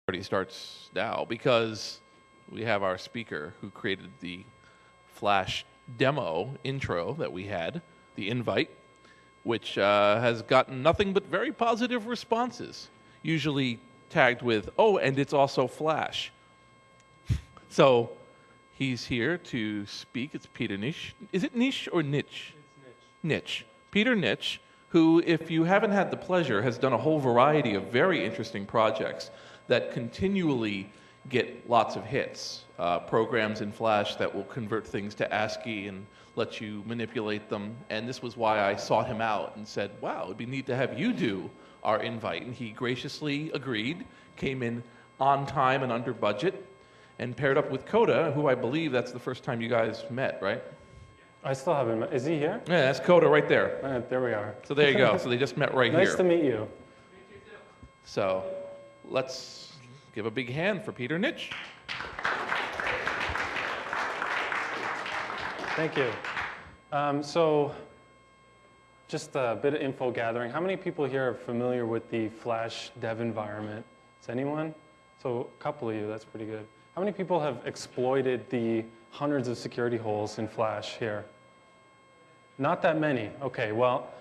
Party starts now because we have our speaker who created the Flash demo intro that we had, the invite, which has gotten nothing but very positive responses, usually tagged with, oh, and it's also Flash. So he's here to speak. It's Peter Nitsch. Is it Nitsch or Nitsch? It's Nitsch. Nitsch. Peter Nitsch, who, if you haven't had the pleasure, has done a whole variety of very interesting projects that continually get lots of hits. Programs in Flash that will convert things to ASCII and let you manipulate them. And this was why I sought him out and said, wow, it'd be neat to have you do our invite. And he graciously agreed, came in on time and under budget, and paired up with Coda, who I believe that's the first time you guys met, right? I still haven't met. Is he here? Yeah, that's Coda right there. There we are. So there you go. So they just met right here. Nice to meet you. So let's give a big hand for Peter Nitsch. Thank you. So just a bit of info gathering. How many people here are familiar with the Flash dev environment? Is anyone? So a couple of you, that's pretty good. How many people have exploited the hundreds of security holes in Flash here? Not that many. Okay, well,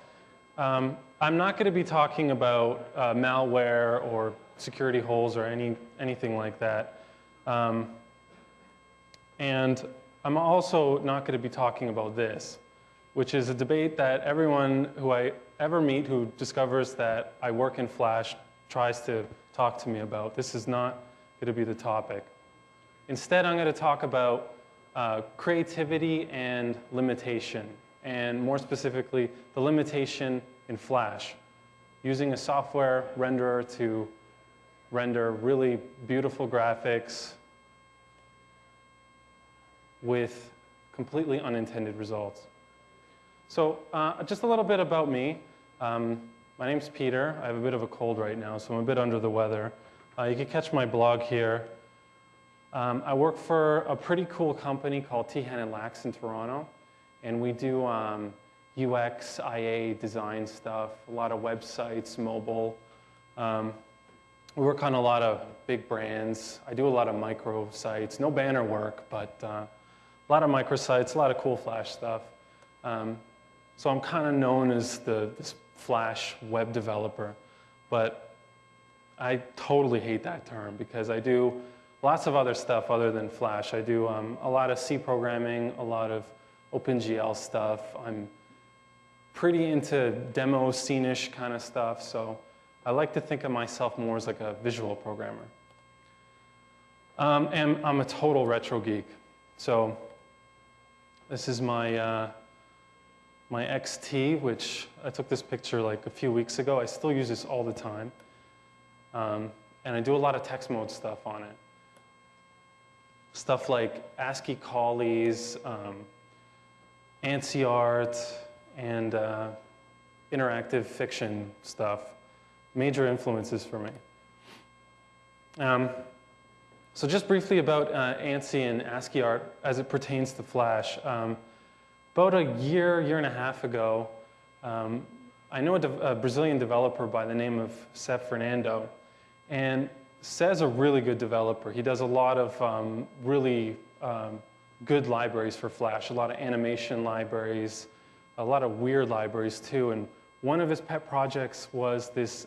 I'm not going to be talking about malware or security holes or anything like that. And I'm also not going to be talking about this, which is a debate that everyone who I ever meet who discovers that I work in Flash tries to talk to me about. This is not going to be the topic. Instead, I'm going to talk about creativity and limitation, and more specifically, the limitation in Flash, using a software renderer to render really beautiful graphics with completely unintended results. So just a little bit about me. My name's Peter. I have a bit of a cold right now, so I'm a bit under the weather. You can catch my blog here. I work for a pretty cool company called Tehan & Lax in Toronto, and we do UX, IA design stuff, a lot of websites, mobile. We work on a lot of big brands. I do a lot of micro sites, no banner work, but a lot of microsites, a lot of cool Flash stuff. So I'm kind of known as this Flash web developer, but I totally hate that term because I do lots of other stuff other than Flash. I do a lot of C programming, a lot of OpenGL stuff. I'm pretty into demoscene-ish kind of stuff, so I like to think of myself more as like a visual programmer. And I'm a total retro geek. So this is my my XT, which I took this picture like a few weeks ago. I still use this all the time. And I do a lot of text mode stuff on it. Stuff like ASCII callies, ANSI art, and interactive fiction stuff. Major influences for me. So just briefly about ANSI and ASCII art as it pertains to Flash. About a year and a half ago, I know a Brazilian developer by the name of Seth Fernando, and Seth's a really good developer. He does a lot of really good libraries for Flash, a lot of animation libraries, a lot of weird libraries too, and one of his pet projects was this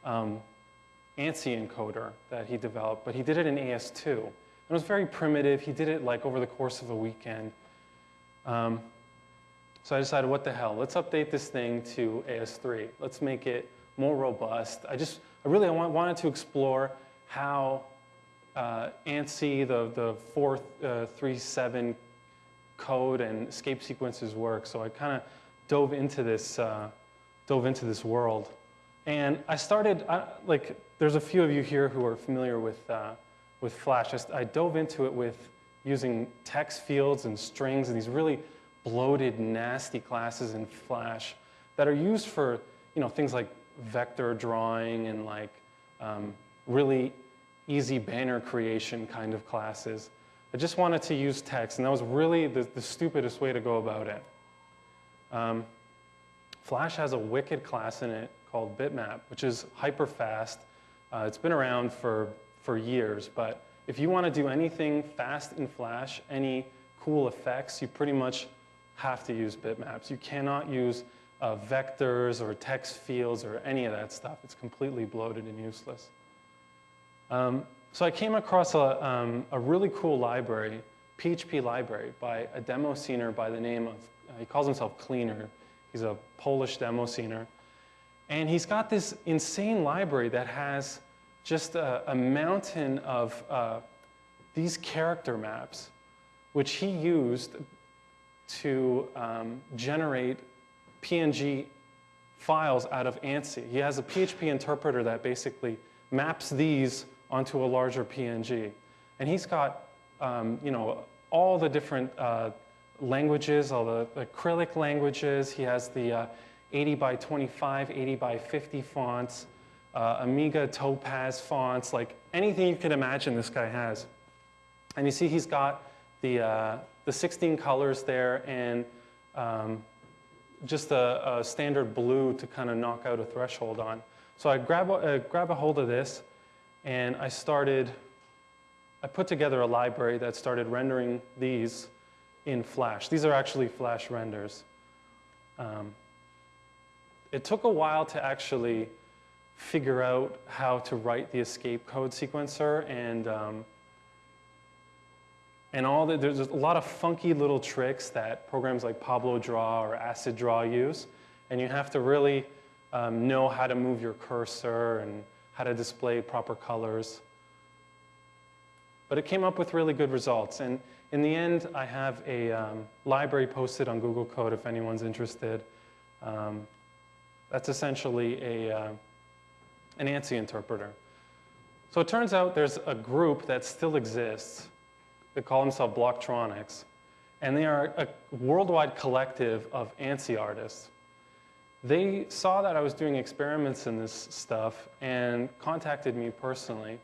ANSI encoder that he developed, but he did it in AS2. It was very primitive. He did it like over the course of a weekend. So I decided, what the hell? Let's update this thing to AS3. Let's make it more robust. I really wanted to explore how ANSI, the 4.3.7 code and escape sequences work. So I kind of dove into this world. And I started, there's a few of you here who are familiar with Flash. I dove into it with using text fields and strings and these really bloated, nasty classes in Flash that are used for things like vector drawing and like really easy banner creation kind of classes. I just wanted to use text, and that was really the stupidest way to go about it. Flash has a wicked class in it called bitmap, which is hyper fast. It's been around for for years, but if you want to do anything fast in Flash, any cool effects, you pretty much have to use bitmaps. You cannot use vectors or text fields or any of that stuff. It's completely bloated and useless. So I came across a really cool library, PHP library, by a demoscener by the name of, he calls himself Cleaner. He's a Polish demoscener. And he's got this insane library that has just a mountain of these character maps, which he used to generate PNG files out of ANSI. He has a PHP interpreter that basically maps these onto a larger PNG. And he's got you know, all the different languages, all the acrylic languages. He has the 80 by 25, 80 by 50 fonts, Amiga Topaz fonts, like anything you could imagine this guy has. And you see he's got the 16 colors there and just a standard blue to kind of knock out a threshold on. So I grab a hold of this and I put together a library that started rendering these in Flash. These are actually Flash renders. It took a while to actually figure out how to write the escape code sequencer and all that. There's a lot of funky little tricks that programs like Pablo Draw or Acid Draw use, and you have to really know how to move your cursor and how to display proper colors. But it came up with really good results, and in the end, I have a library posted on Google Code if anyone's interested. That's essentially an ANSI interpreter. So it turns out there's a group that still exists. They call themselves Blocktronics. And they are a worldwide collective of ANSI artists. They saw that I was doing experiments in this stuff and contacted me personally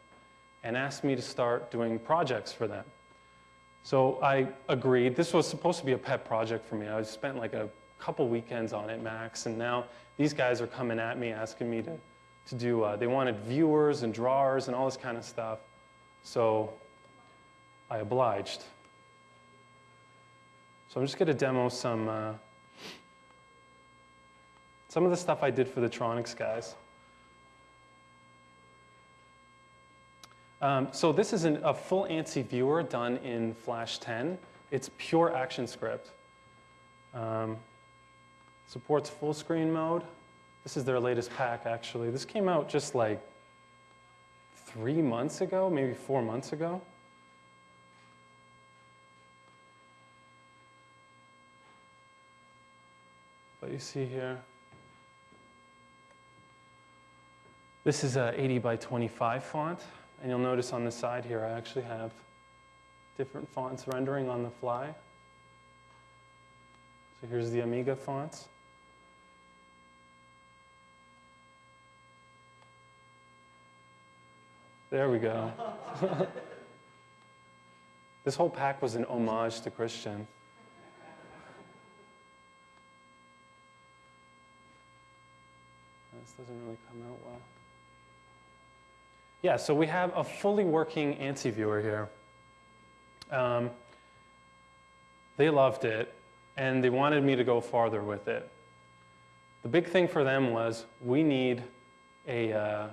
and asked me to start doing projects for them. So I agreed. This was supposed to be a pet project for me. I spent like a couple weekends on it max, and now these guys are coming at me asking me to do, they wanted viewers and drawers and all this kind of stuff. So I obliged. So I'm just going to demo some of the stuff I did for the Tronics guys. So this is a full ANSI viewer done in Flash 10. It's pure ActionScript. Supports full screen mode. This is their latest pack, actually. This came out just like 3 months ago, maybe 4 months ago. But you see here, this is a 80 by 25 font. And you'll notice on the side here, I actually have different fonts rendering on the fly. So here's the Amiga fonts. There we go. This whole pack was an homage to Christian. This doesn't really come out well. Yeah, so we have a fully working ANSI viewer here. They loved it, and they wanted me to go farther with it. The big thing for them was we need a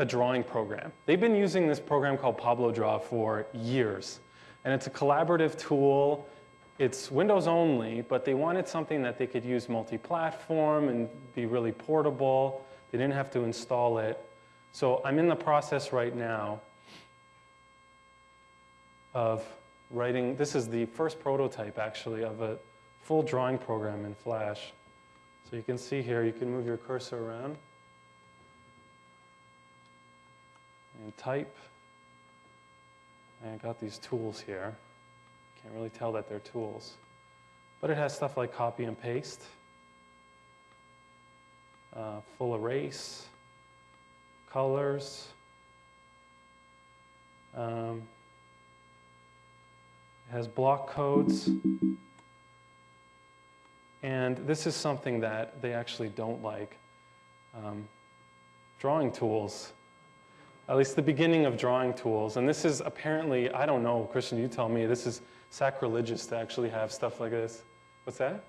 drawing program. They've been using this program called Pablo Draw for years, and it's a collaborative tool. It's Windows only, but they wanted something that they could use multi-platform and be really portable. They didn't have to install it. So I'm in the process right now of writing. This is the first prototype, actually, of a full drawing program in Flash. So you can see here, you can move your cursor around and type. And I got these tools here. Can't really tell that they're tools. But it has stuff like copy and paste. Full erase, colors. It has block codes. And this is something that they actually don't like. drawing tools. At least the beginning of drawing tools. And this is apparently, I don't know, Christian, you tell me, this is sacrilegious to actually have stuff like this. What's that?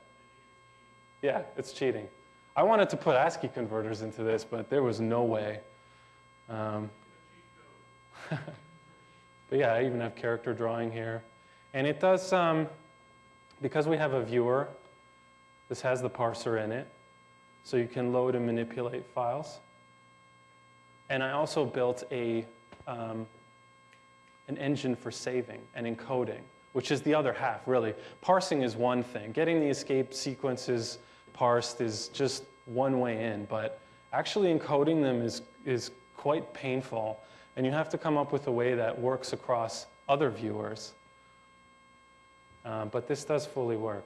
Yeah, it's cheating. I wanted to put ASCII converters into this, but there was no way. But yeah, I even have character drawing here. And it does, because we have a viewer, this has the parser in it, so you can load and manipulate files. And I also built an engine for saving and encoding, which is the other half, really. Parsing is one thing. Getting the escape sequences parsed is just one way in, but actually encoding them is quite painful, and you have to come up with a way that works across other viewers. But this does fully work.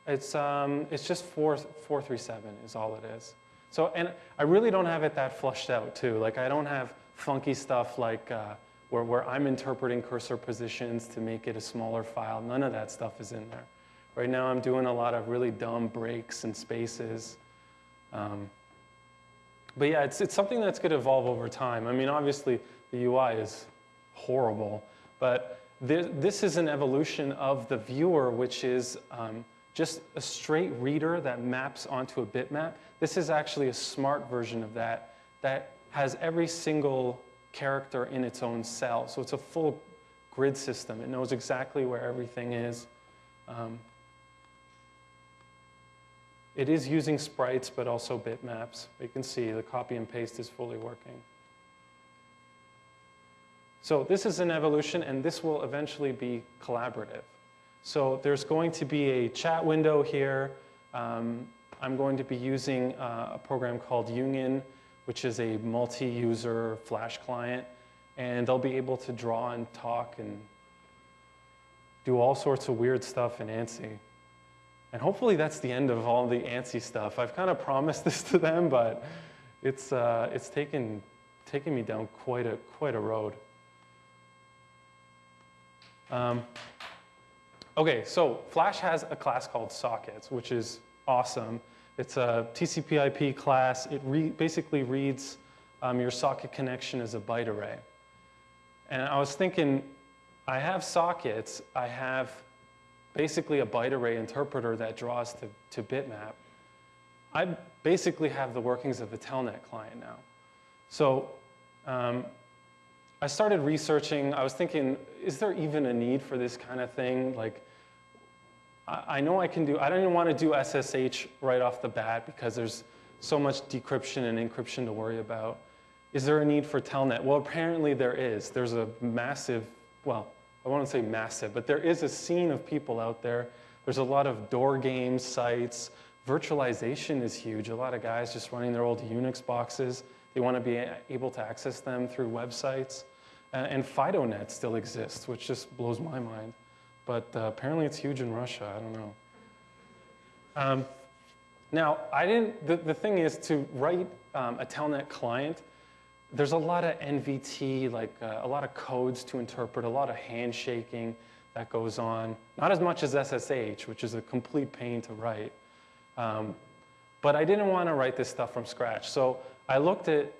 It's just 437 is all it is. So, and I really don't have it that flushed out too. Like I don't have funky stuff like where I'm interpreting cursor positions to make it a smaller file. None of that stuff is in there. Right now I'm doing a lot of really dumb breaks and spaces. But yeah, it's something that's going to evolve over time. I mean, obviously the UI is horrible, but this is an evolution of the viewer, which is just a straight reader that maps onto a bitmap. This is actually a smart version of that has every single character in its own cell. So it's a full grid system. It knows exactly where everything is. It is using sprites, but also bitmaps. You can see the copy and paste is fully working. So this is an evolution, and this will eventually be collaborative. So there's going to be a chat window here. I'm going to be using a program called Union, which is a multi-user Flash client. And they'll be able to draw and talk and do all sorts of weird stuff in ANSI. And hopefully that's the end of all the ANSI stuff. I've kind of promised this to them, but it's taken me down quite a road. Okay, so Flash has a class called sockets, which is awesome. It's a TCP/IP class. It basically reads your socket connection as a byte array. And I was thinking, I have sockets. I have basically a byte array interpreter that draws to bitmap. I basically have the workings of a telnet client now. So I started researching. I was thinking, is there even a need for this kind of thing? Like, I know I can do, I don't even want to do SSH right off the bat because there's so much decryption and encryption to worry about. Is there a need for telnet? Well, apparently there is. There's a massive, well, I won't say massive, but there is a scene of people out there. There's a lot of door game sites. Virtualization is huge. A lot of guys just running their old Unix boxes. They want to be able to access them through websites. And FidoNet still exists, which just blows my mind. But apparently it's huge in Russia. I don't know. Now, the thing is to write a telnet client, there's a lot of NVT, like a lot of codes to interpret, a lot of handshaking that goes on. Not as much as SSH, which is a complete pain to write. But I didn't want to write this stuff from scratch. So I looked at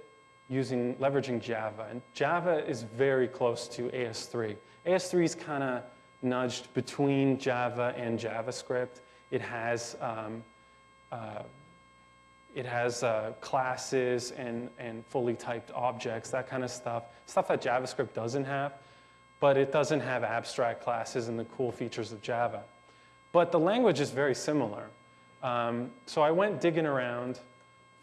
leveraging Java. And Java is very close to AS3. AS3 is kind of nudged between Java and JavaScript. It has classes and fully typed objects, that kind of stuff. Stuff that JavaScript doesn't have, but it doesn't have abstract classes and the cool features of Java. But the language is very similar. So I went digging around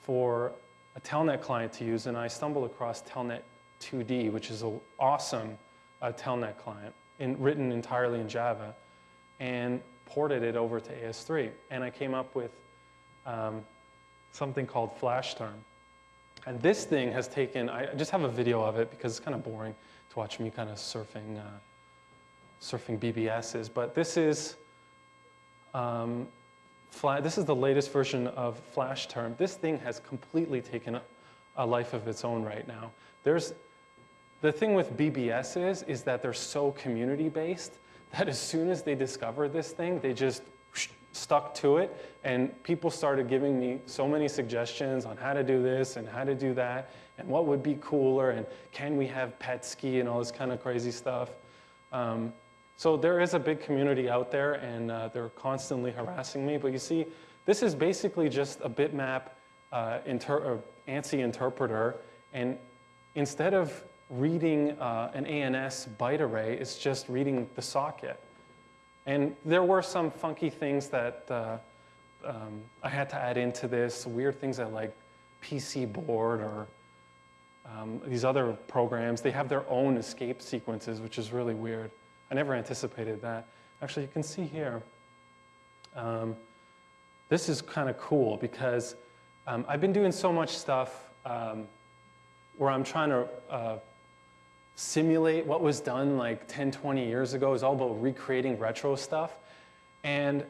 for a telnet client to use, and I stumbled across Telnet 2D, which is an awesome telnet client written entirely in Java, and ported it over to AS3. And I came up with something called FlashTerm. And this thing has taken, I just have a video of it because it's kind of boring to watch me kind of surfing BBSs, but this is the latest version of FlashTerm. This thing has completely taken a life of its own right now. The thing with BBSs is that they're so community-based that as soon as they discover this thing, they just stuck to it, and people started giving me so many suggestions on how to do this and how to do that, and what would be cooler, and can we have pet ski and all this kind of crazy stuff. So there is a big community out there, and they're constantly harassing me. But you see, this is basically just a bitmap ANSI interpreter, and instead of reading an ANS byte array, it's just reading the socket. And there were some funky things that I had to add into this, weird things that like PC board or these other programs. They have their own escape sequences, which is really weird. I never anticipated that. Actually, you can see here, this is kind of cool because I've been doing so much stuff where I'm trying to simulate what was done like 10, 20 years ago. It's all about recreating retro stuff. And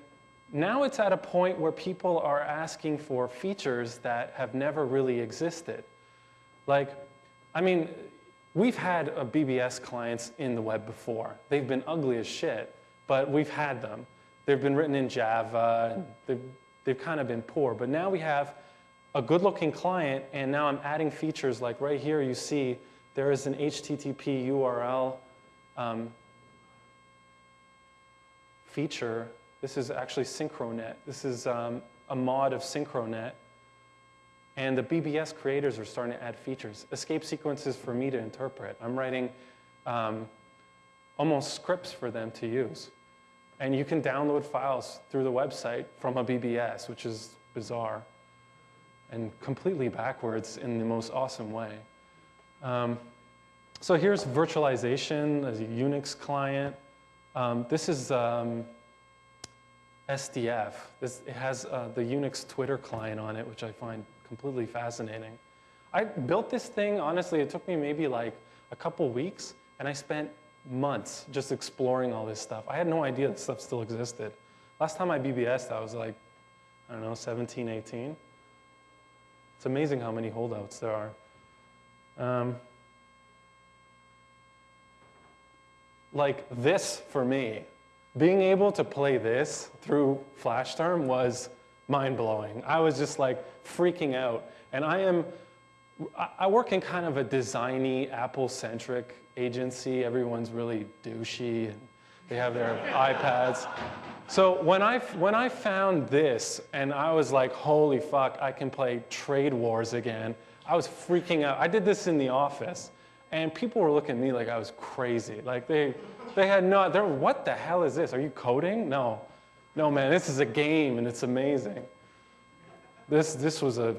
now it's at a point where people are asking for features that have never really existed. Like, I mean, we've had BBS clients in the web before. They've been ugly as shit, but we've had them. They've been written in Java, and they've kind of been poor. But now we have a good-looking client, and now I'm adding features like right here you see there is an HTTP URL feature. This is actually Synchronet. This is a mod of Synchronet. And the BBS creators are starting to add features. Escape sequences for me to interpret. I'm writing almost scripts for them to use. And you can download files through the website from a BBS, which is bizarre and completely backwards in the most awesome way. So here's virtualization as a Unix client. This is SDF. It has the Unix Twitter client on it, which I find completely fascinating. I built this thing, honestly, it took me maybe like a couple weeks, and I spent months just exploring all this stuff. I had no idea this stuff still existed. Last time I BBS'd, I was like, I don't know, 17, 18. It's amazing how many holdouts there are. Like this, for me, being able to play this through FlashTerm was mind-blowing. I was just like freaking out. And I work in kind of a designy, Apple-centric agency. Everyone's really douchey, and they have their iPads. So when I found this, and I was like, holy fuck, I can play Trade Wars again, I was freaking out. I did this in the office, and people were looking at me like I was crazy. Like they had no, what the hell is this? Are you coding? No, man, this is a game, and it's amazing. This was an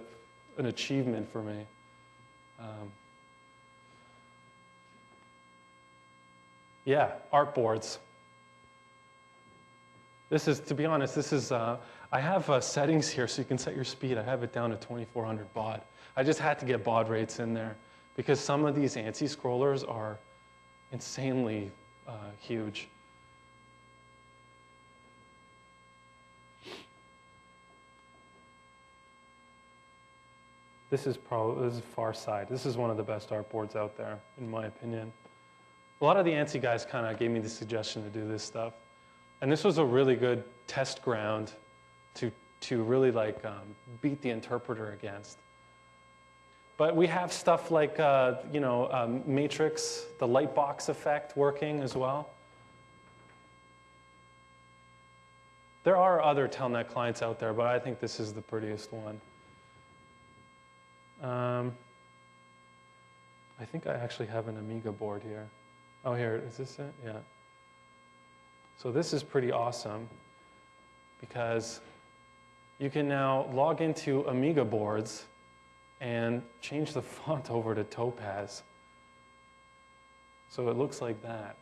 achievement for me. Yeah, artboards. This is, to be honest, this is, I have settings here so you can set your speed. I have it down to 2400 baud. I just had to get baud rates in there because some of these ANSI scrollers are insanely huge. This is Far Side. This is one of the best artboards out there, in my opinion. A lot of the ANSI guys kind of gave me the suggestion to do this stuff. And this was a really good test ground to really like beat the interpreter against. But we have stuff like Matrix, the lightbox effect working as well. There are other Telnet clients out there, but I think this is the prettiest one. I think I actually have an Amiga board here. Oh, here, is this it? Yeah. So this is pretty awesome because you can now log into Amiga boards and change the font over to Topaz. So it looks like that.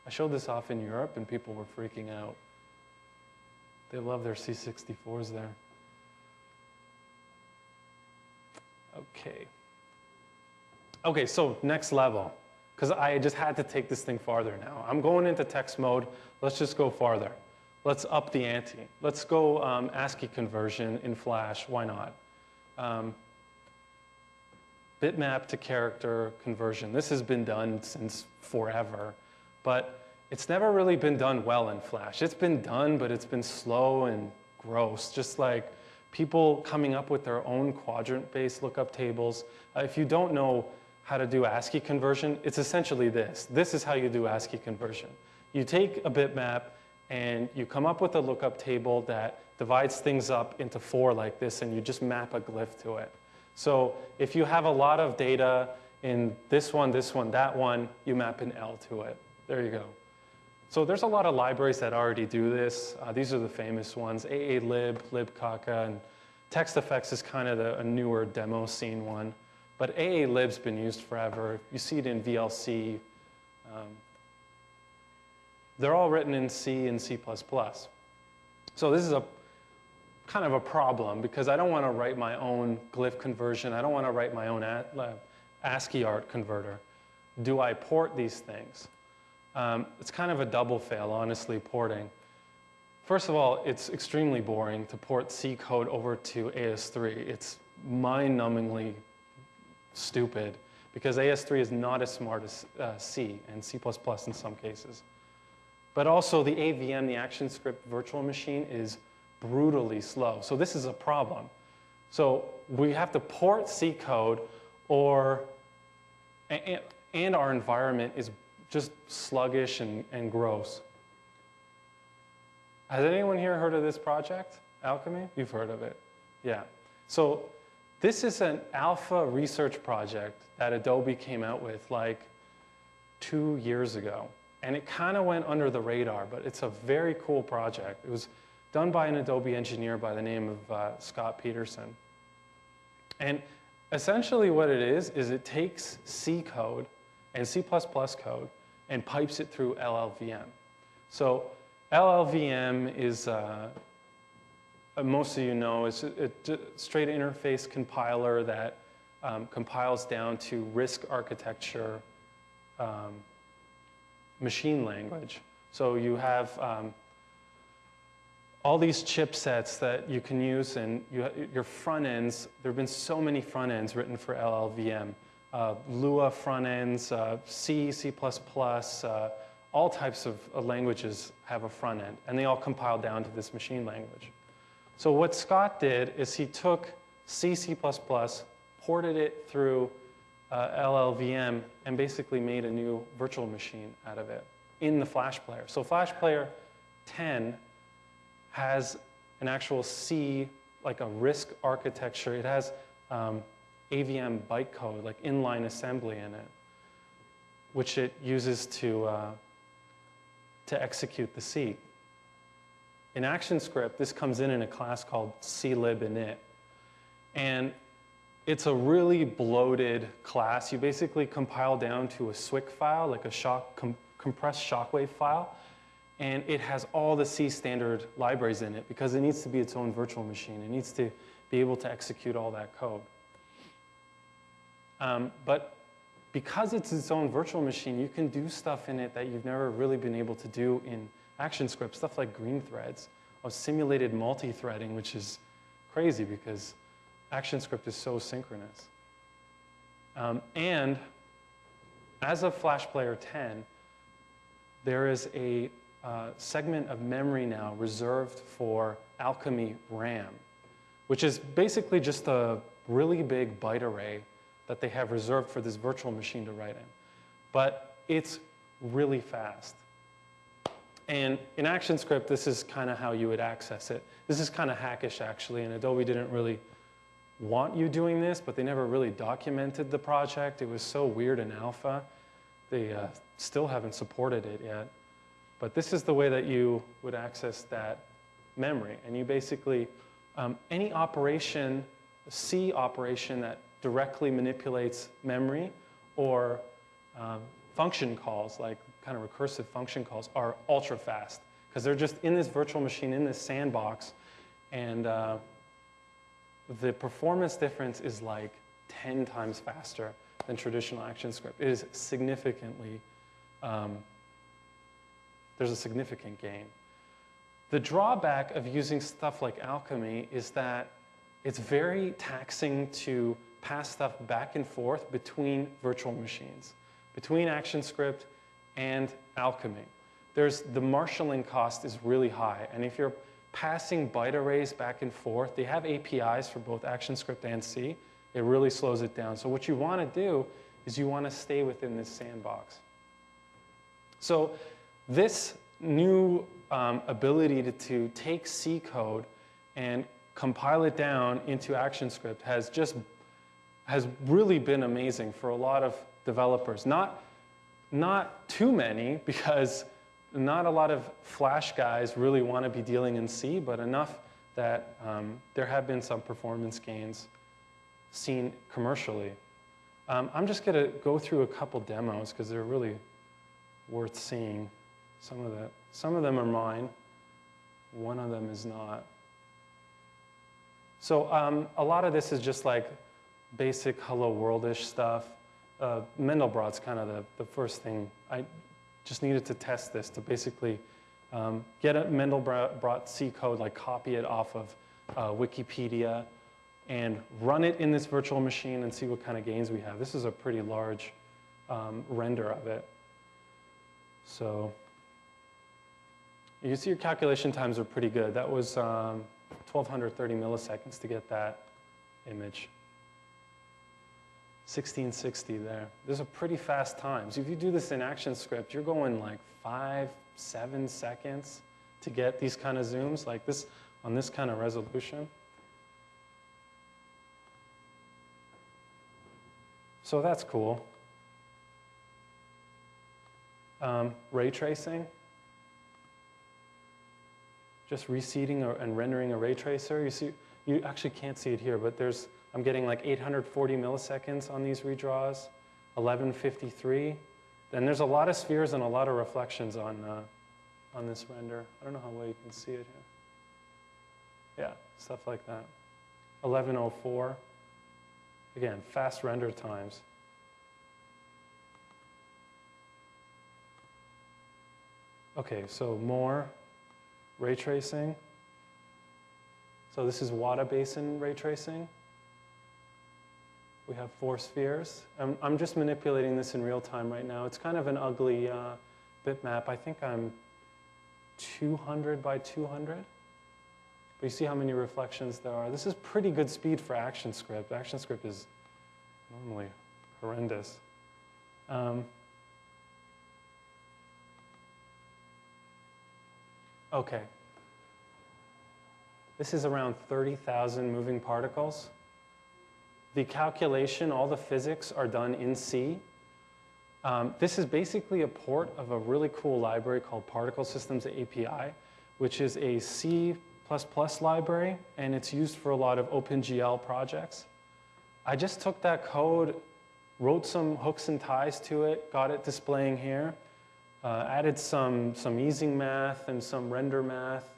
I showed this off in Europe and people were freaking out. They love their C64s there. Okay, so next level, because I just had to take this thing farther now. I'm going into text mode. Let's just go farther. Let's up the ante. Let's go ASCII conversion in Flash. Why not? Bitmap to character conversion. This has been done since forever, but it's never really been done well in Flash. It's been done, but it's been slow and gross, just like people coming up with their own quadrant-based lookup tables. If you don't know how to do ASCII conversion, it's essentially this. This is how you do ASCII conversion. You take a bitmap and you come up with a lookup table that divides things up into 4 like this, and you just map a glyph to it. So if you have a lot of data in this one, that one, you map an L to it. There you go. So there's a lot of libraries that already do this. These are the famous ones, AAlib, libcaca, and TextFX is kind of a newer demoscene one. But AAlib's been used forever. You see it in VLC. They're all written in C and C++. So this is a kind of a problem because I don't want to write my own glyph conversion. I don't want to write my own ASCII art converter. Do I port these things? It's kind of a double fail, honestly, porting. First of all, it's extremely boring to port C code over to AS3. It's mind-numbingly stupid because AS3 is not as smart as C and C++ in some cases. But also the AVM, the ActionScript virtual machine, is brutally slow. So this is a problem. So we have to port C code, and our environment is just sluggish and gross. Has anyone here heard of this project, Alchemy? You've heard of it. Yeah. So this is an alpha research project that Adobe came out with like 2 years ago. And it kind of went under the radar, but it's a very cool project. It was done by an Adobe engineer by the name of Scott Peterson. And essentially what it is it takes C code and C++ code and pipes it through LLVM. So LLVM is, most of you know, is a straight interface compiler that compiles down to RISC architecture machine language. So you have all these chipsets that you can use, and your front ends, there have been so many front ends written for LLVM. Lua front ends, C, C++, all types of languages have a front end, and they all compile down to this machine language. So what Scott did is he took C, C++, ported it through LLVM, and basically made a new virtual machine out of it in the Flash player. So Flash Player 10 has an actual C, like a RISC architecture. It has AVM bytecode, like inline assembly in it, which it uses to execute the C. In ActionScript, this comes in a class called clibinit. And it's a really bloated class. You basically compile down to a SWIC file, like a compressed shockwave file. And it has all the C standard libraries in it because it needs to be its own virtual machine. It needs to be able to execute all that code. But because it's its own virtual machine, you can do stuff in it that you've never really been able to do in ActionScript, stuff like green threads or simulated multi-threading, which is crazy because ActionScript is so synchronous. And as of Flash Player 10, there is a segment of memory now reserved for Alchemy RAM, which is basically just a really big byte array that they have reserved for this virtual machine to write in. But it's really fast. And in ActionScript, this is kind of how you would access it. This is kind of hackish, actually, and Adobe didn't really want you doing this, but they never really documented the project. It was so weird in alpha. They still haven't supported it yet. But this is the way that you would access that memory. And you basically, any operation, C operation that directly manipulates memory, or function calls, like kind of recursive function calls, are ultra fast. Because they're just in this virtual machine, in this sandbox. And the performance difference is like 10 times faster than traditional ActionScript. It is significantly, there's a significant gain. The drawback of using stuff like Alchemy is that it's very taxing to pass stuff back and forth between virtual machines, between ActionScript and Alchemy. the marshalling cost is really high. And if you're passing byte arrays back and forth, they have APIs for both ActionScript and C. It really slows it down. So what you want to do is you want to stay within this sandbox. So this new ability to take C code and compile it down into ActionScript has really been amazing for a lot of developers. Not too many, because not a lot of Flash guys really want to be dealing in C, but enough that there have been some performance gains seen commercially. I'm just going to go through a couple demos because they're really worth seeing. Some of them are mine. One of them is not. So a lot of this is just like basic hello world-ish stuff. Mandelbrot's kind of the first thing. I just needed to test this to basically get a Mandelbrot C code, like copy it off of Wikipedia, and run it in this virtual machine and see what kind of gains we have. This is a pretty large render of it. So you see your calculation times are pretty good. That was 1,230 milliseconds to get that image. 1660 there. Those are pretty fast times. If you do this in ActionScript, you're going like 5, 7 seconds to get these kind of zooms like this on this kind of resolution. So that's cool. Ray tracing. Just reseeding and rendering a ray tracer. You see, you actually can't see it here, but I'm getting like 840 milliseconds on these redraws, 1153. Then there's a lot of spheres and a lot of reflections on this render. I don't know how well you can see it here. Yeah, stuff like that. 1104. Again, fast render times. Okay, so more ray tracing. So this is Wada Basin ray tracing. We have 4 spheres. I'm just manipulating this in real time right now. It's kind of an ugly bitmap. I think I'm 200 by 200. But you see how many reflections there are. This is pretty good speed for ActionScript. ActionScript is normally horrendous. Okay. This is around 30,000 moving particles. The calculation, all the physics are done in C. This is basically a port of a really cool library called Particle Systems API, which is a C++ library, and it's used for a lot of OpenGL projects. I just took that code, wrote some hooks and ties to it, got it displaying here, added some easing math and some render math.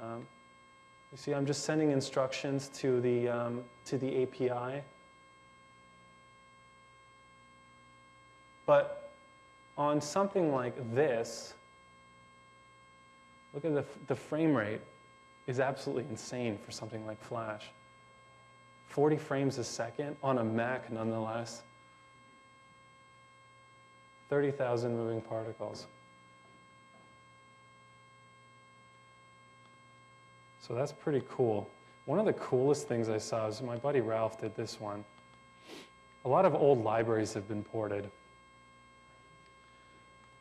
You see, I'm just sending instructions to the API. But on something like this, look at the frame rate is absolutely insane for something like Flash. 40 frames a second on a Mac, nonetheless. 30,000 moving particles. So that's pretty cool. One of the coolest things I saw is my buddy Ralph did this one. A lot of old libraries have been ported.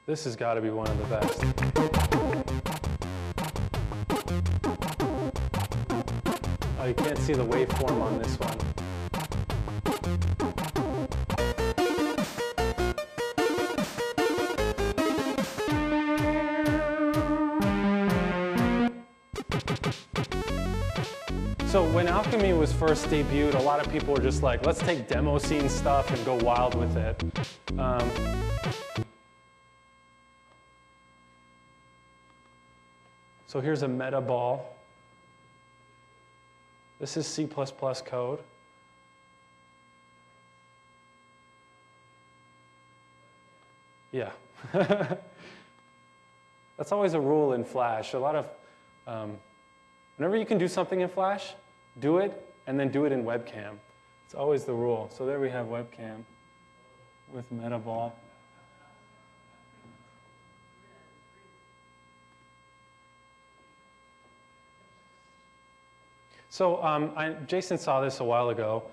This has got to be one of the best. Oh, you can't see the waveform on this one. So when Alchemy was first debuted, a lot of people were just like, let's take demoscene stuff and go wild with it. So here's a meta ball. This is C++ code. Yeah. That's always a rule in Flash. A lot of, whenever you can do something in Flash, do it, and then do it in webcam. It's always the rule. So there we have webcam with meta ball. So Jason saw this a while ago.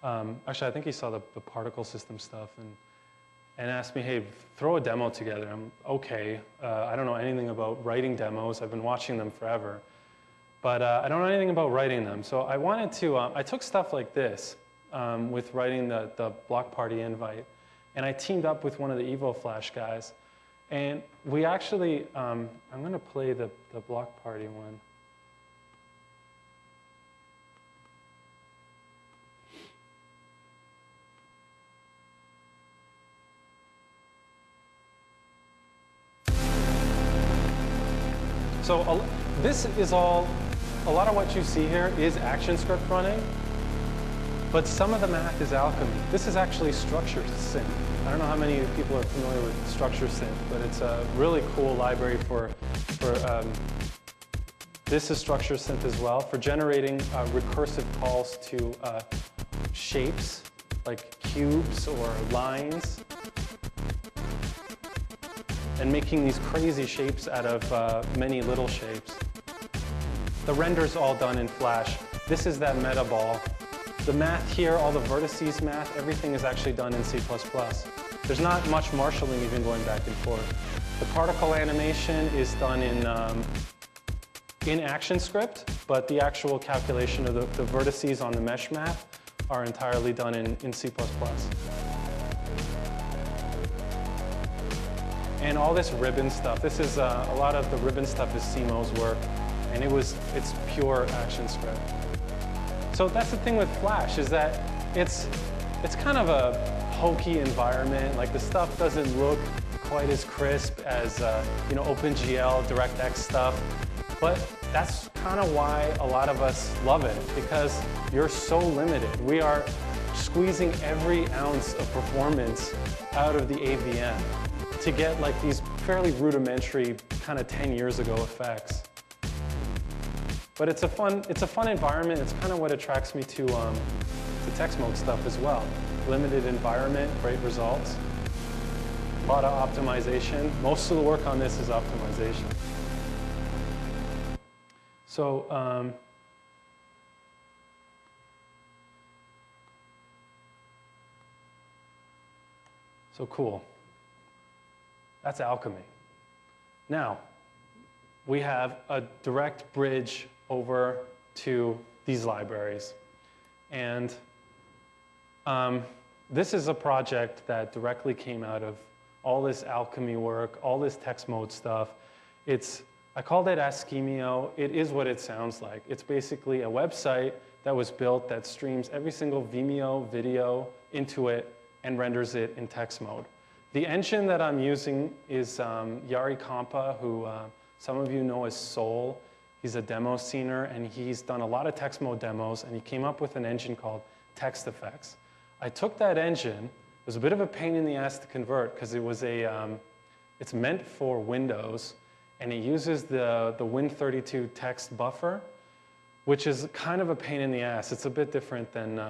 Actually, I think he saw the particle system stuff and asked me, hey, throw a demo together. I'm okay. I don't know anything about writing demos. I've been watching them forever. But I don't know anything about writing them. So I wanted to, I took stuff like this with writing the block party invite. And I teamed up with one of the Evo Flash guys. And we actually, I'm going to play the block party one. So this is all, a lot of what you see here is ActionScript running, but some of the math is Alchemy. This is actually structure synth. I don't know how many people are familiar with structure synth, but it's a really cool library for this is structure synth as well, for generating recursive calls to shapes, like cubes or lines, and making these crazy shapes out of many little shapes. The render's all done in Flash. This is that meta ball. The math here, all the vertices math, everything is actually done in C++. There's not much marshalling even going back and forth. The particle animation is done in ActionScript, but the actual calculation of the vertices on the mesh math are entirely done in C++. And all this ribbon stuff, this is a lot of the ribbon stuff is Simo's work, and it's pure ActionScript. So that's the thing with Flash, is that it's kind of a hokey environment. Like the stuff doesn't look quite as crisp as OpenGL, DirectX stuff, but that's kind of why a lot of us love it, because you're so limited. We are squeezing every ounce of performance out of the AVM to get like these fairly rudimentary kind of 10 years ago effects. But it's a fun environment. It's kind of what attracts me to text mode stuff as well. Limited environment, great results. A lot of optimization. Most of the work on this is optimization. So cool. That's Alchemy. Now, we have a direct bridge over to these libraries. And this is a project that directly came out of all this Alchemy work, all this text mode stuff. I called it schemio. It is what it sounds like. It's basically a website that was built that streams every single Vimeo video into it and renders it in text mode. The engine that I'm using is Jari Kampa, who some of you know as Soul. He's a demoscener, and he's done a lot of text mode demos, and he came up with an engine called Text Effects. I took that engine. It was a bit of a pain in the ass to convert, because it's meant for Windows, and it uses the Win32 text buffer, which is kind of a pain in the ass. It's a bit different than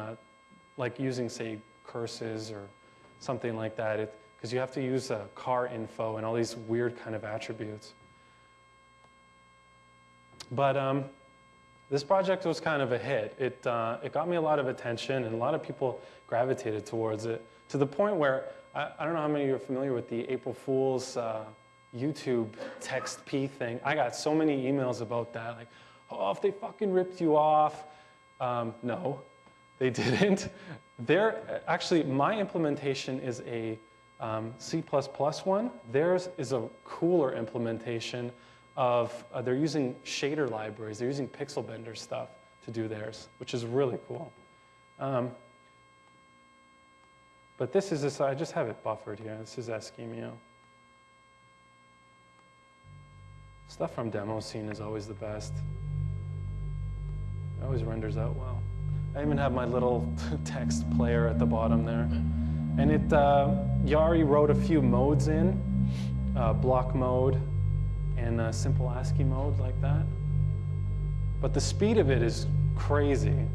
like using, say, curses or something like that, because you have to use car info and all these weird kind of attributes. But this project was kind of a hit. It got me a lot of attention, and a lot of people gravitated towards it, to the point where, I don't know how many of you are familiar with the April Fool's YouTube text P thing. I got so many emails about that, like, oh, if they fucking ripped you off. No, they didn't. Actually, my implementation is a C++ one. Theirs is a cooler implementation of, they're using shader libraries. They're using pixel bender stuff to do theirs, which is really cool. But this is this, I just have it buffered here. This is schemio. Stuff from demoscene is always the best. It always renders out well. I even have my little text player at the bottom there. And Jari wrote a few modes in, block mode and simple ASCII mode like that. But the speed of it is crazy.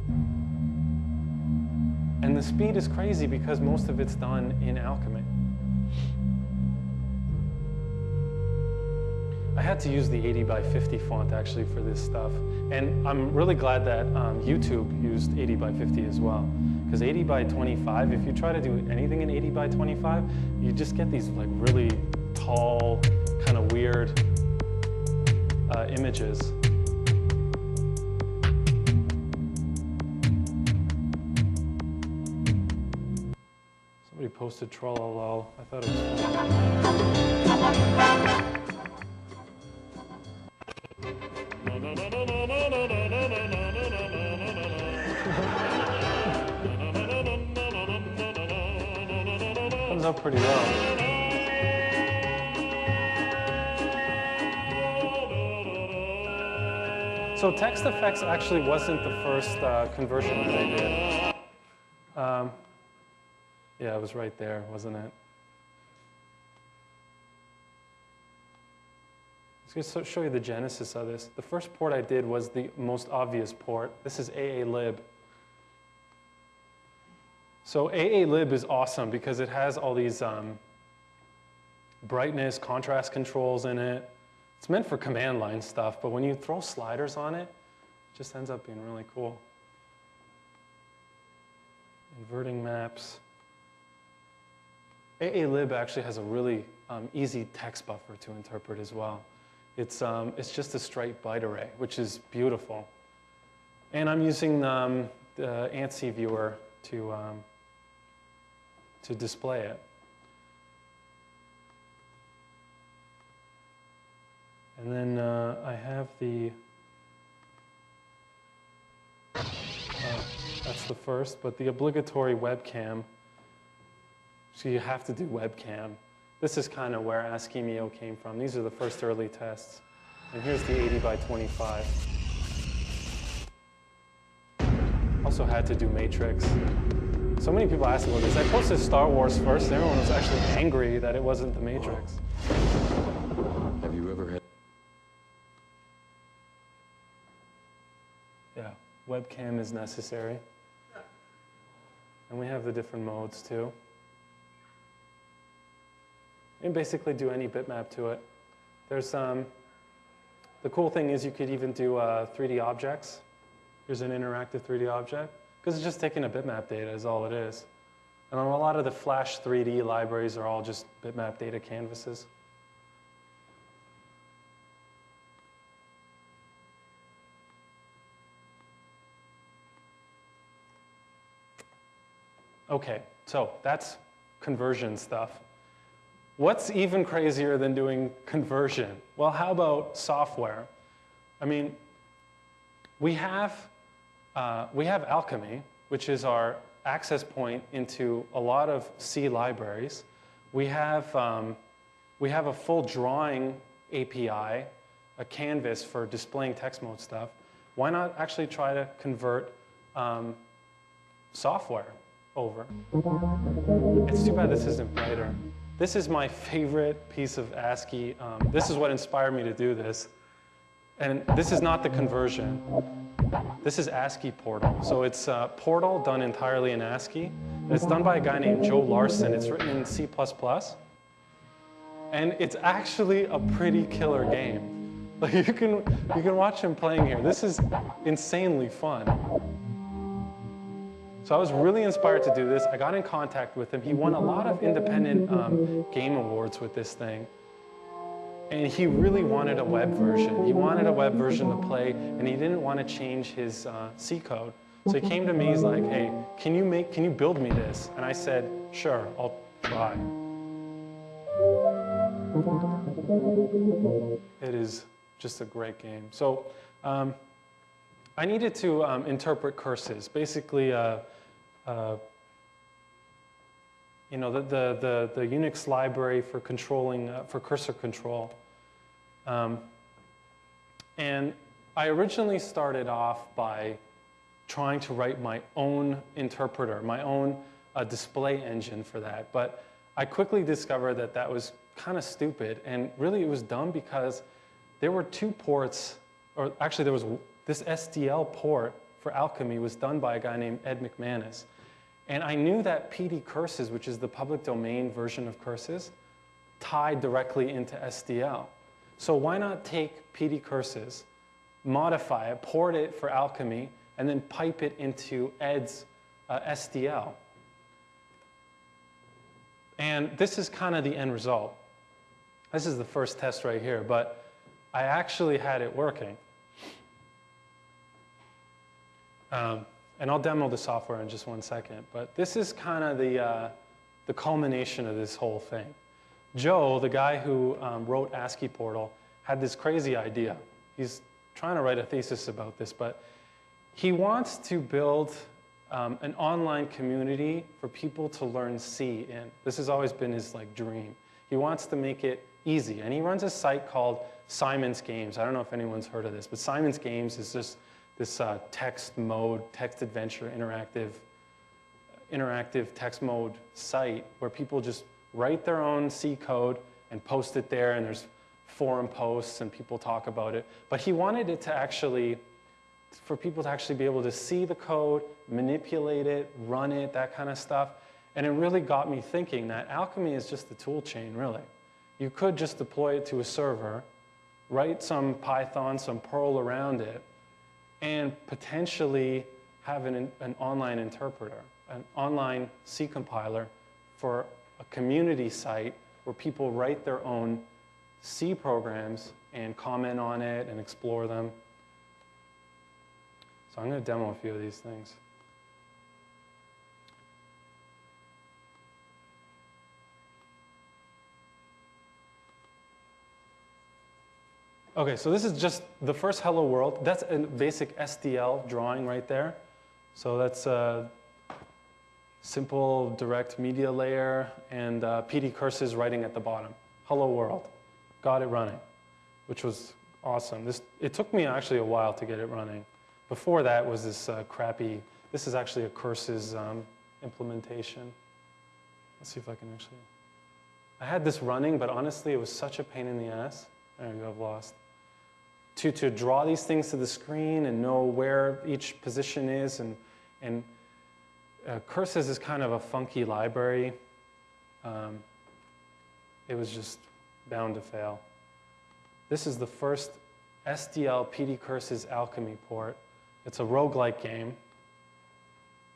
And the speed is crazy because most of it's done in Alchemy. I had to use the 80 by 50 font actually for this stuff. And I'm really glad that YouTube used 80 by 50 as well. Because 80 by 25, if you try to do anything in 80 by 25, you just get these like really tall, kind of weird images. Somebody posted trollolol. I thought it was comes up pretty well. So text effects actually wasn't the first conversion that I did. Yeah, it was right there, wasn't it? I was going to show you the genesis of this. The first port I did was the most obvious port. This is AAlib. So AAlib is awesome because it has all these brightness, contrast controls in it. It's meant for command line stuff, but when you throw sliders on it, it just ends up being really cool. Inverting maps. AAlib actually has a really easy text buffer to interpret as well. It's just a straight byte array, which is beautiful. And I'm using the ANSI viewer to display it. And then I have the, that's the first, but the obligatory webcam. So you have to do webcam. This is kind of where schemio came from. These are the first early tests. And here's the 80 by 25. Also had to do matrix. So many people asked about this. I posted Star Wars first, and everyone was actually angry that it wasn't the matrix. Have you ever had? Yeah, webcam is necessary. And we have the different modes too. You can basically do any bitmap to it. There's the cool thing is you could even do 3D objects. Here's an interactive 3D object. Because it's just taking a bitmap data is all it is. And a lot of the Flash 3D libraries are all just bitmap data canvases. Okay, so that's conversion stuff. What's even crazier than doing conversion? Well, how about software? I mean, we have Alchemy, which is our access point into a lot of C libraries. We have a full drawing API, a canvas for displaying text mode stuff. Why not actually try to convert software over? It's too bad this isn't brighter. This is my favorite piece of ASCII. This is what inspired me to do this. And this is not the conversion. This is ASCII Portal. So it's Portal done entirely in ASCII. And it's done by a guy named Joe Larson. It's written in C++. And it's actually a pretty killer game. Like you can watch him playing here. This is insanely fun. So I was really inspired to do this. I got in contact with him. He won a lot of independent game awards with this thing. And he really wanted a web version. He wanted a web version to play, and he didn't want to change his C code. So he came to me, he's like, hey, can you build me this? And I said, sure, I'll try. It is just a great game. So I needed to interpret curses. Basically, you know, the Unix library for controlling, for cursor control. And I originally started off by trying to write my own interpreter, my own display engine for that. But I quickly discovered that that was kind of stupid. And really, it was dumb because there were two ports, or actually there was this SDL port for Alchemy was done by a guy named Ed McManus. And I knew that PD curses, which is the public domain version of curses, tied directly into SDL. So why not take PD curses, modify it, port it for Alchemy, and then pipe it into Ed's SDL? And this is kind of the end result. This is the first test right here, but I actually had it working. And I'll demo the software in just 1 second, but this is kind of the culmination of this whole thing. Joe, the guy who wrote ASCII Portal, had this crazy idea. He's trying to write a thesis about this, but he wants to build an online community for people to learn C in. This has always been his dream. He wants to make it easy, and he runs a site called Simon's Games. I don't know if anyone's heard of this, but Simon's Games is just this text mode, text adventure, interactive text mode site where people just write their own C code and post it there, and there's forum posts and people talk about it. But he wanted it to actually, for people to actually be able to see the code, manipulate it, run it, that kind of stuff. And it really got me thinking that Alchemy is just the tool chain, really. You could just deploy it to a server, write some Python, some Perl around it, and potentially have an online interpreter, an online C compiler for a community site where people write their own C programs and comment on it and explore them. So I'm going to demo a few of these things. Okay, so this is just the first hello world. That's a basic SDL drawing right there. So that's a simple direct media layer and PD curses writing at the bottom. Hello world. Got it running, which was awesome. It took me actually a while to get it running. Before that was this crappy, this is actually a curses implementation. Let's see if I can actually, I had this running, but honestly it was such a pain in the ass. There you go, I've lost. To draw these things to the screen and know where each position is, and curses is kind of a funky library. It was just bound to fail. This is the first SDL PD curses Alchemy port. It's a roguelike game.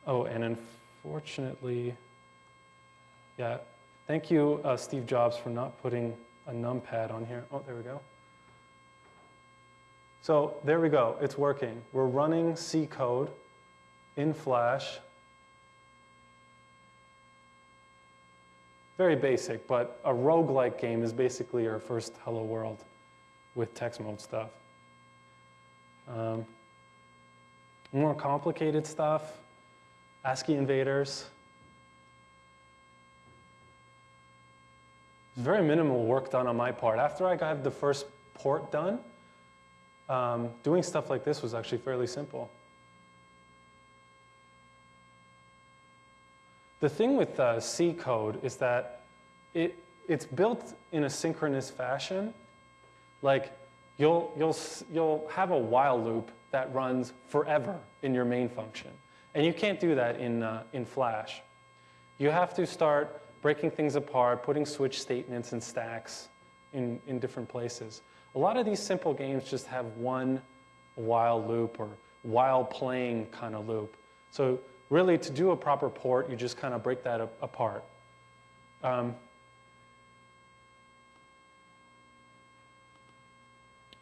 Oh, and unfortunately, yeah, thank you, Steve Jobs, for not putting a numpad on here. Oh, there we go. So there we go, it's working. We're running C code in Flash. Very basic, but a roguelike game is basically our first hello world with text mode stuff. More complicated stuff, ASCII invaders. There's very minimal work done on my part. After I got the first port done, doing stuff like this was actually fairly simple. The thing with C code is that it's built in a synchronous fashion. Like you'll have a while loop that runs forever in your main function, and you can't do that in Flash. You have to start breaking things apart, putting switch statements and stacks in different places. A lot of these simple games just have one while loop or while playing kind of loop. So really, to do a proper port, you just kind of break that apart.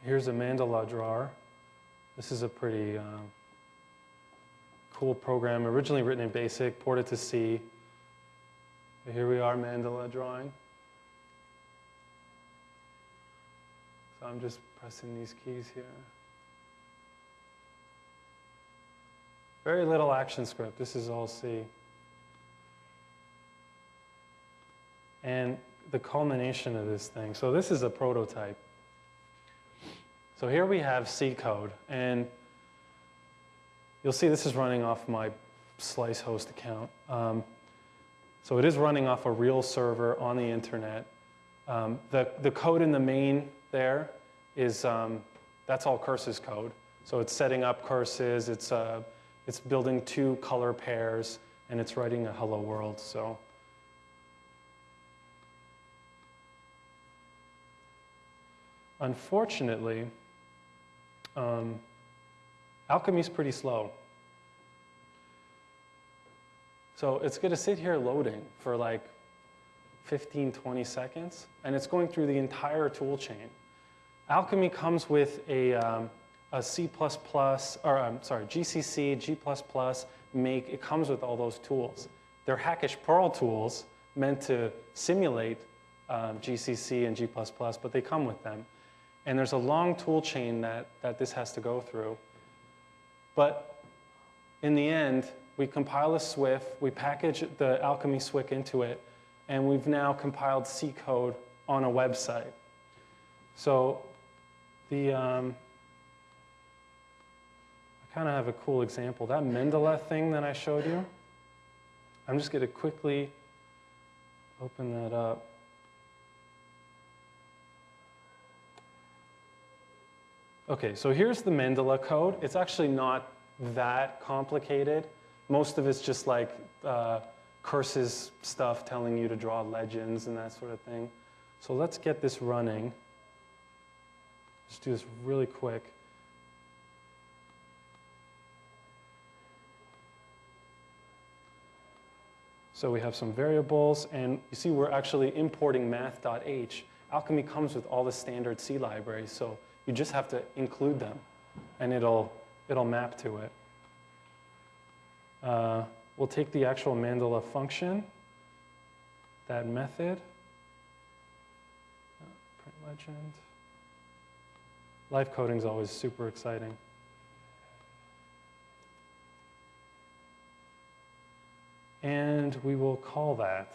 Here's a mandala drawer. This is a pretty cool program, originally written in BASIC, ported to C. So here we are, mandala drawing. So I'm just pressing these keys here. Very little action script. This is all C. And the culmination of this thing. So this is a prototype. So here we have C code, and you'll see this is running off my Slice host account. So it is running off a real server on the internet. The code in the main there is, that's all curses code. So it's setting up curses, it's building 2 color pairs, and it's writing a hello world. So Unfortunately, Alchemy is pretty slow. So it's going to sit here loading for like 15, 20 seconds, and it's going through the entire tool chain. Alchemy comes with a C++, GCC, G++, Make. It comes with all those tools. They're ASCII Portal tools meant to simulate GCC and G++, but they come with them. And there's a long tool chain that this has to go through. But in the end, we compile a SWF, we package the Alchemy SWF into it, and we've now compiled C code on a website. So I kind of have a cool example. That Mendeley thing that I showed you, I'm just going to quickly open that up. Okay, so here's the Mendeley code. It's actually not that complicated. Most of it's just like curses stuff telling you to draw legends and that sort of thing. So let's get this running. Just do this really quick. So we have some variables, and you see we're actually importing math.h. Alchemy comes with all the standard C libraries, so you just have to include them, and it'll map to it. We'll take the actual Mendeley function, that method, print legend. Live coding is always super exciting. And we will call that.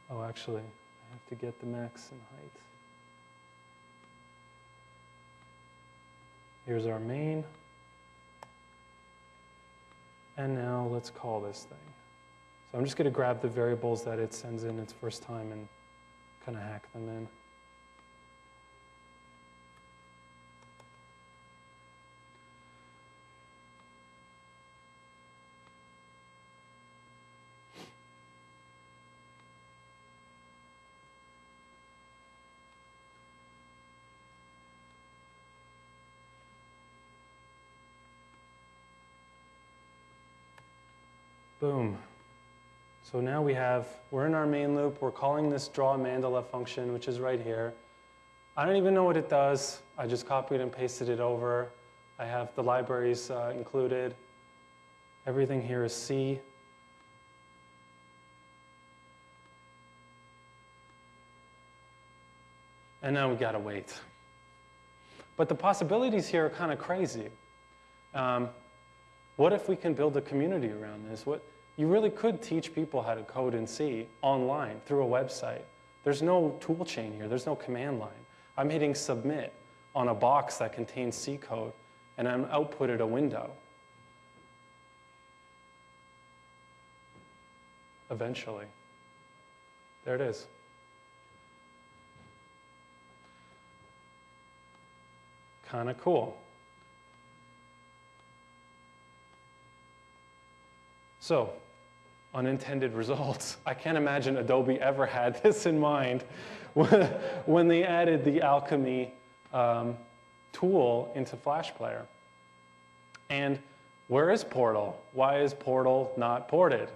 Oh, actually, I have to get the max and height. Here's our main. And now let's call this thing. So I'm just going to grab the variables that it sends in its first time and kind of hack them in. Boom. So now we're in our main loop. We're calling this draw Mendeley function, which is right here. I don't even know what it does. I just copied and pasted it over. I have the libraries included. Everything here is C. And now we gotta wait. But the possibilities here are kind of crazy. What if we can build a community around this? You really could teach people how to code in C online through a website. There's no tool chain here. There's no command line. I'm hitting submit on a box that contains C code, and I'm outputted a window. Eventually. There it is. Kind of cool. So, unintended results. I can't imagine Adobe ever had this in mind when they added the Alchemy tool into Flash Player. And where is Portal? Why is Portal not ported?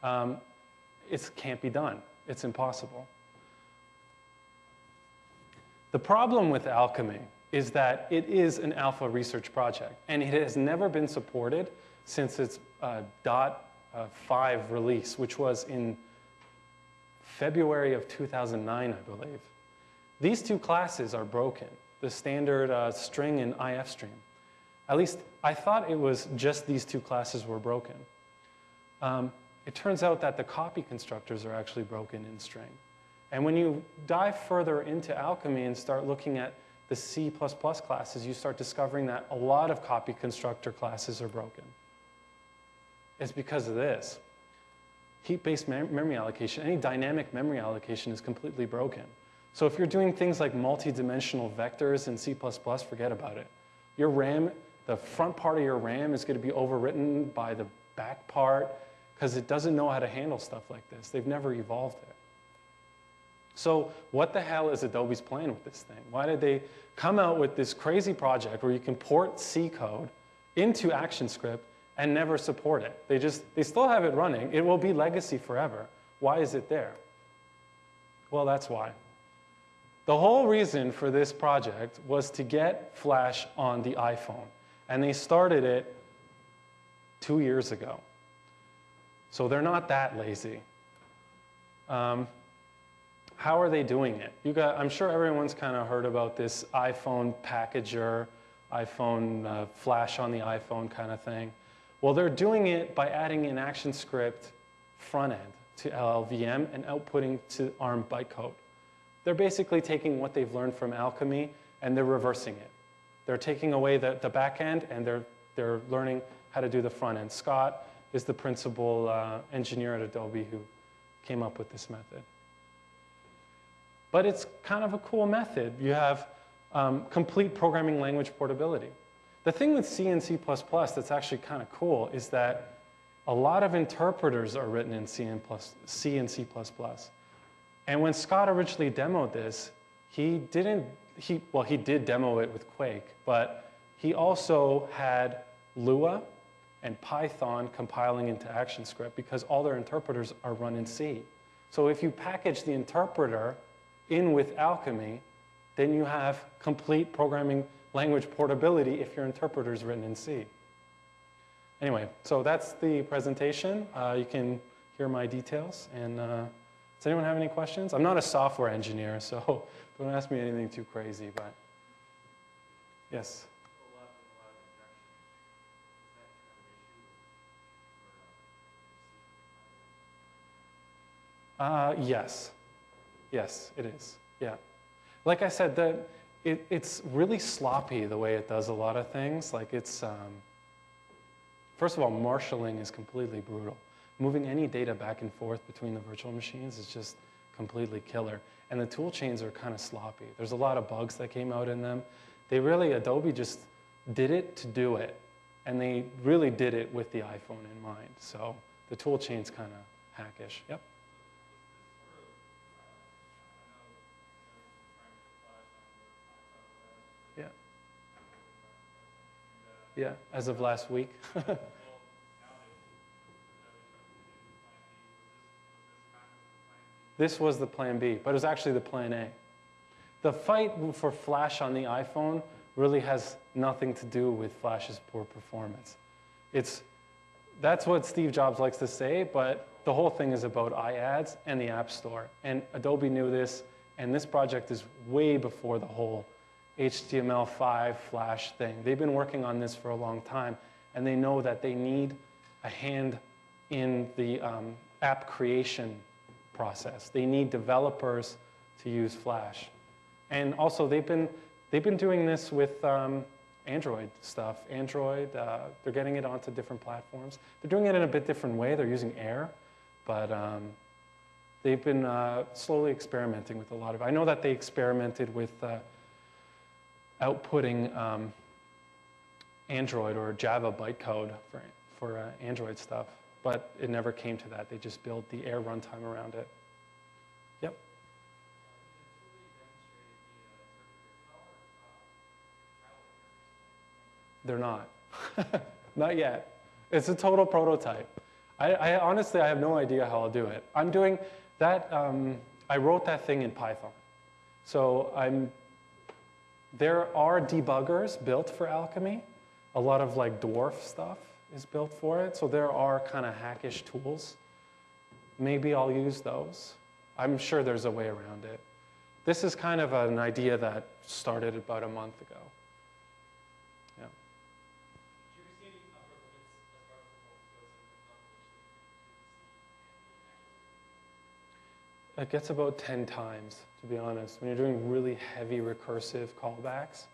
It can't be done. It's impossible. The problem with Alchemy is that it is an alpha research project, and it has never been supported since its .5 release, which was in February of 2009, I believe. These two classes are broken, the standard string and IF stream. At least I thought it was just these two classes were broken. It turns out that the copy constructors are actually broken in string. And when you dive further into Alchemy and start looking at the C++ classes, you start discovering that a lot of copy constructor classes are broken. It's because of this. Heap-based memory allocation, any dynamic memory allocation is completely broken. So if you're doing things like multi-dimensional vectors in C++, forget about it. Your RAM, the front part of your RAM is going to be overwritten by the back part because it doesn't know how to handle stuff like this. They've never evolved it. So what the hell is Adobe's plan with this thing? Why did they come out with this crazy project where you can port C code into ActionScript and never support it? They still have it running. It will be legacy forever. Why is it there? Well, that's why. The whole reason for this project was to get Flash on the iPhone. And they started it 2 years ago. So they're not that lazy. How are they doing it? I'm sure everyone's kind of heard about this iPhone packager, iPhone Flash on the iPhone kind of thing. Well, they're doing it by adding an ActionScript front end to LLVM and outputting to ARM bytecode. They're basically taking what they've learned from Alchemy and they're reversing it. They're taking away the back end and they're learning how to do the front end. Scott is the principal engineer at Adobe who came up with this method. But it's kind of a cool method. You have complete programming language portability. The thing with C and C++ that's actually kind of cool is that a lot of interpreters are written in C and C++. And when Scott originally demoed this, he did demo it with Quake, but he also had Lua and Python compiling into ActionScript because all their interpreters are run in C. So if you package the interpreter in with Alchemy, then you have complete programming language portability if your interpreter is written in C. Anyway, so that's the presentation. You can hear my details. And does anyone have any questions? I'm not a software engineer, so don't ask me anything too crazy, but yes. Yes. Yes, it is. Yeah. Like I said, it's really sloppy the way it does a lot of things. Like it's, first of all, marshalling is completely brutal. Moving any data back and forth between the virtual machines is just completely killer. And the tool chains are kind of sloppy. There's a lot of bugs that came out in them. Adobe just did it to do it. And they really did it with the iPhone in mind. So the tool chain's kind of hackish. Yep. Yeah. Yeah, as of last week. This was the plan B, but it was actually the plan A. The fight for Flash on the iPhone really has nothing to do with Flash's poor performance. That's what Steve Jobs likes to say, but the whole thing is about iAds and the App Store. And Adobe knew this, and this project is way before the whole HTML5 Flash thing. They've been working on this for a long time, and they know that they need a hand in the app creation process. They need developers to use Flash. And also, they've been doing this with Android stuff. Android, they're getting it onto different platforms. They're doing it in a bit different way. They're using Air, but they've been slowly experimenting with a lot of. I know that they experimented with outputting Android or Java bytecode for Android stuff, but it never came to that. They just built the Air runtime around it. Yep. They're not. Not yet. It's a total prototype. I honestly, I have no idea how I'll do it. I'm doing that, I wrote that thing in Python. So there are debuggers built for Alchemy. A lot of like dwarf stuff is built for it. So there are kind of hackish tools. Maybe I'll use those. I'm sure there's a way around it. This is kind of an idea that started about a month ago. Yeah. It gets about 10 times, to be honest. When you're doing really heavy recursive callbacks,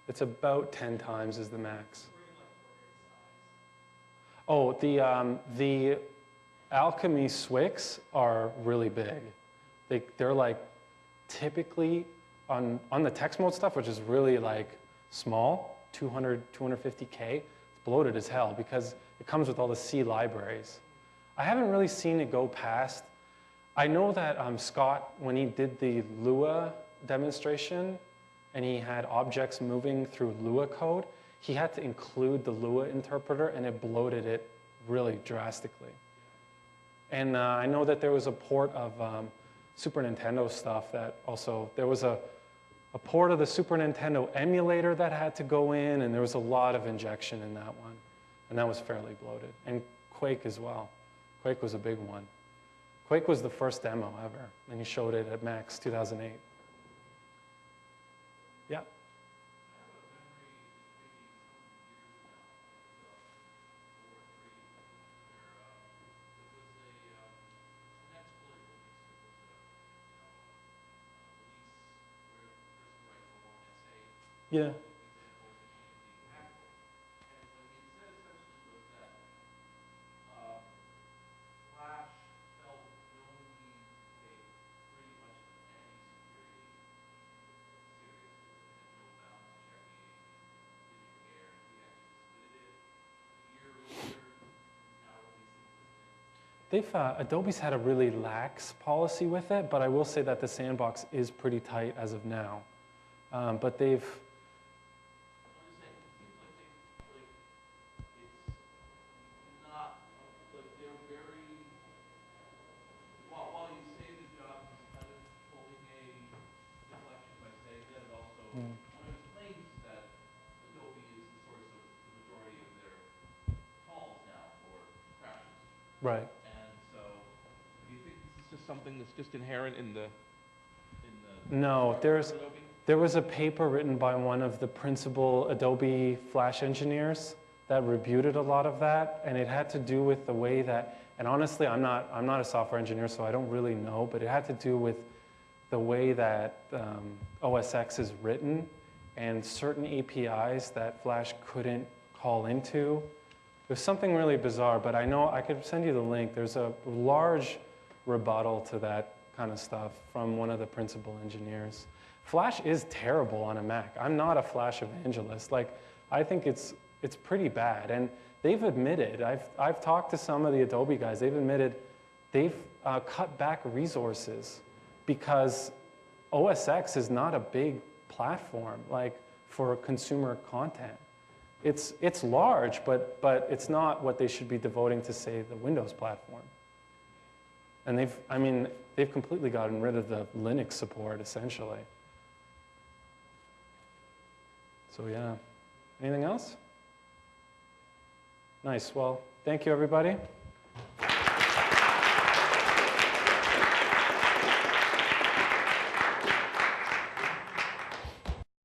it's about 10 times is the max. Oh, the Alchemy Swix are really big. They're like typically on the text mode stuff, which is really like small, 200, 250K, it's bloated as hell because it comes with all the C libraries. I haven't really seen it go past, I know that Scott, when he did the Lua demonstration, and he had objects moving through Lua code, he had to include the Lua interpreter, and it bloated it really drastically. And I know that there was a port of Super Nintendo stuff that also, there was a port of the Super Nintendo emulator that had to go in, and there was a lot of injection in that one. And that was fairly bloated. And Quake as well. Quake was a big one. Quake was the first demo ever, and he showed it at MAX 2008. Yeah. Yeah. Adobe's had a really lax policy with it, but I will say that the sandbox is pretty tight as of now. But they've... Right. And so, do you think this is just something that's just inherent in the No, there was a paper written by one of the principal Adobe Flash engineers that rebutted a lot of that, and it had to do with the way that, and honestly, I'm not a software engineer, so I don't really know, but it had to do with the way that OS X is written and certain APIs that Flash couldn't call into. There's something really bizarre, but I know I could send you the link. There's a large rebuttal to that kind of stuff from one of the principal engineers. Flash is terrible on a Mac. I'm not a Flash evangelist. Like, I think it's pretty bad, and they've admitted. I've talked to some of the Adobe guys. They've admitted they've cut back resources because OS X is not a big platform like for consumer content. It's large, but it's not what they should be devoting to, say, the Windows platform. And they've completely gotten rid of the Linux support, essentially. So yeah. Anything else? Nice. Well, thank you, everybody.